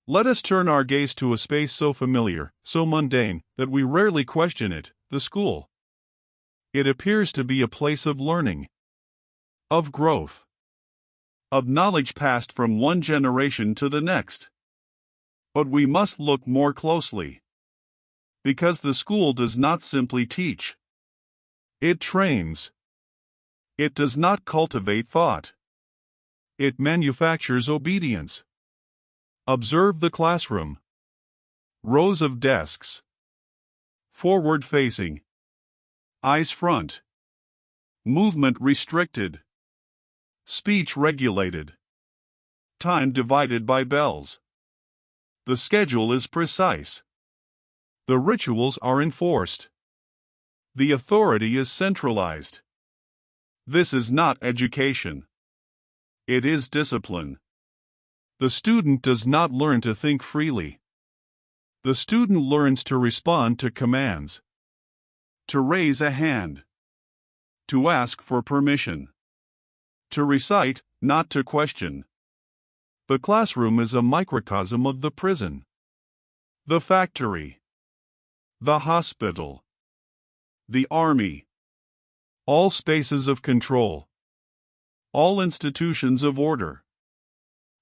Let us turn our gaze to a space so familiar, so mundane, that we rarely question it, the school. It appears to be a place of learning, of growth, of knowledge passed from one generation to the next. But we must look more closely. Because the school does not simply teach. It trains. It does not cultivate thought. It manufactures obedience. Observe the classroom. Rows of desks. Forward-facing. Eyes front. Movement restricted. Speech regulated. Time divided by bells. The schedule is precise. The rituals are enforced. The authority is centralized. This is not education. It is discipline. The student does not learn to think freely. The student learns to respond to commands. To raise a hand. To ask for permission. To recite, not to question. The classroom is a microcosm of the prison. The factory. The hospital. The army. All spaces of control. All institutions of order.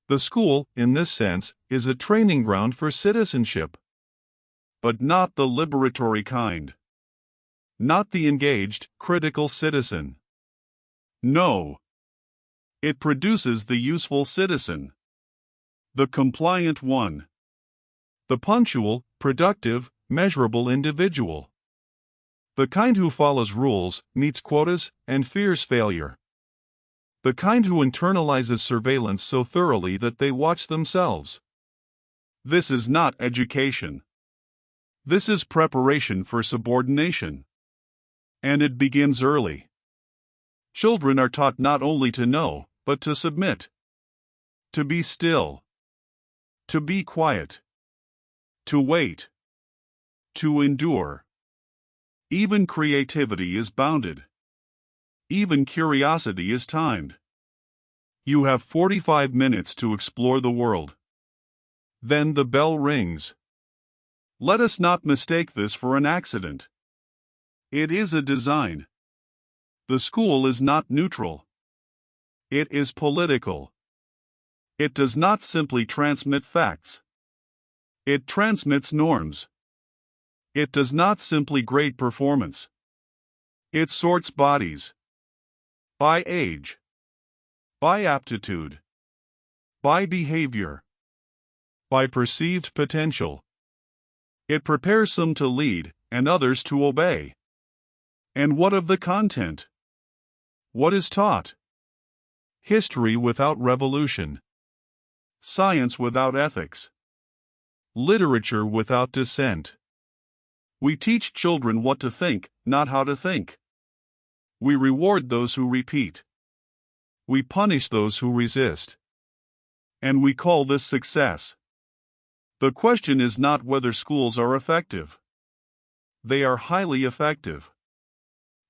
The school, in this sense, is a training ground for citizenship. But not the liberatory kind. Not the engaged, critical citizen. No. It produces the useful citizen. The compliant one. The punctual, productive, measurable individual. The kind who follows rules, meets quotas, and fears failure. The kind who internalizes surveillance so thoroughly that they watch themselves. This is not education. This is preparation for subordination. And it begins early. Children are taught not only to know, but to submit. To be still. To be quiet. To wait. To endure. Even creativity is bounded. Even curiosity is timed. You have 45 minutes to explore the world. Then the bell rings. Let us not mistake this for an accident. It is a design. The school is not neutral. It is political. It does not simply transmit facts. It transmits norms. It does not simply grade performance. It sorts bodies. By age. By aptitude. By behavior. By perceived potential. It prepares some to lead, and others to obey. And what of the content? What is taught? History without revolution. Science without ethics. Literature without dissent. We teach children what to think, not how to think. We reward those who repeat. We punish those who resist. And we call this success. The question is not whether schools are effective. They are highly effective.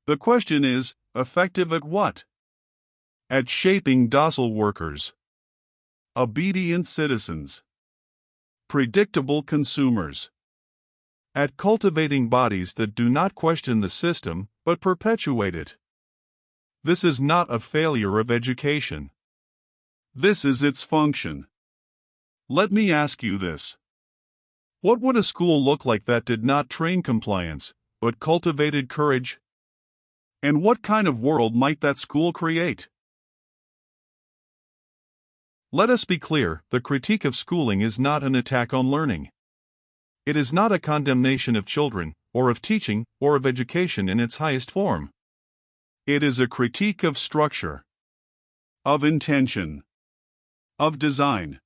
The question is, effective at what? At shaping docile workers. Obedient citizens. Predictable consumers. At cultivating bodies that do not question the system, but perpetuate it. This is not a failure of education. This is its function. Let me ask you this. What would a school look like that did not train compliance, but cultivated courage? And what kind of world might that school create? Let us be clear, the critique of schooling is not an attack on learning. It is not a condemnation of children, or of teaching, or of education in its highest form. It is a critique of structure, of intention, of design.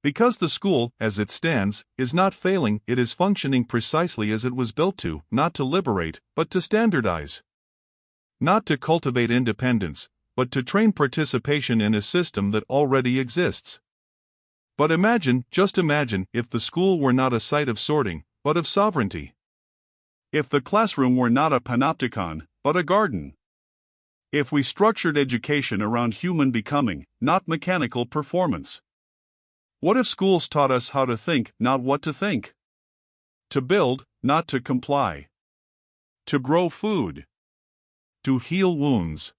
Because the school, as it stands, is not failing, it is functioning precisely as it was built to, not to liberate, but to standardize. Not to cultivate independence, but to train participation in a system that already exists. But imagine, just imagine, if the school were not a site of sorting, but of sovereignty. If the classroom were not a panopticon, but a garden. If we structured education around human becoming, not mechanical performance. What if schools taught us how to think, not what to think? To build, not to comply. To grow food. To heal wounds.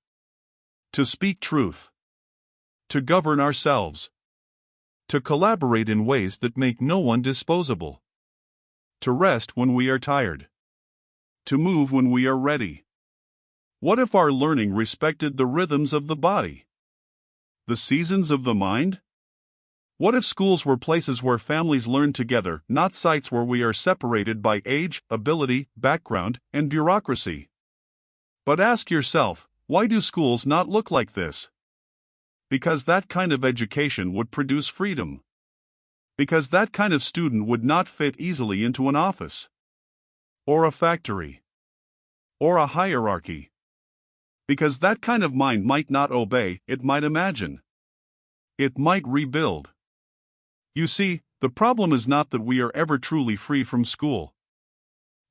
To speak truth. To govern ourselves. To collaborate in ways that make no one disposable. To rest when we are tired. To move when we are ready. What if our learning respected the rhythms of the body? The seasons of the mind? What if schools were places where families learn together, not sites where we are separated by age, ability, background, and bureaucracy? But ask yourself, why do schools not look like this? Because that kind of education would produce freedom. Because that kind of student would not fit easily into an office. Or a factory. Or a hierarchy. Because that kind of mind might not obey, it might imagine. It might rebuild. You see, the problem is not that we are ever truly free from school.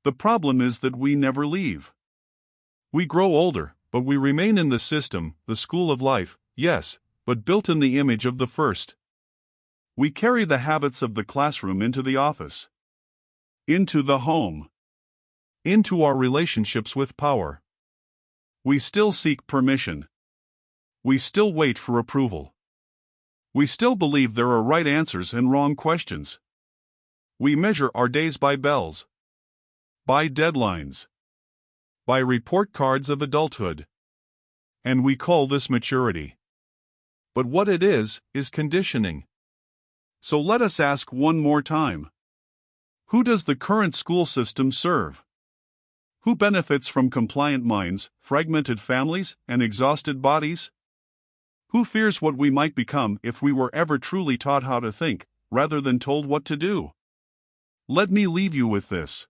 The problem is that we never leave. We grow older, but we remain in the system, the school of life, yes, but built in the image of the first. We carry the habits of the classroom into the office, into the home, into our relationships with power. We still seek permission. We still wait for approval. We still believe there are right answers and wrong questions. We measure our days by bells, by deadlines, by report cards of adulthood. And we call this maturity. But what it is conditioning. So let us ask one more time. Who does the current school system serve? Who benefits from compliant minds, fragmented families, and exhausted bodies? Who fears what we might become if we were ever truly taught how to think, rather than told what to do? Let me leave you with this.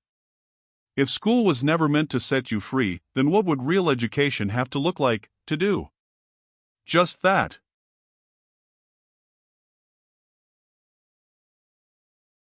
If school was never meant to set you free, then what would real education have to look like, to do? Just that.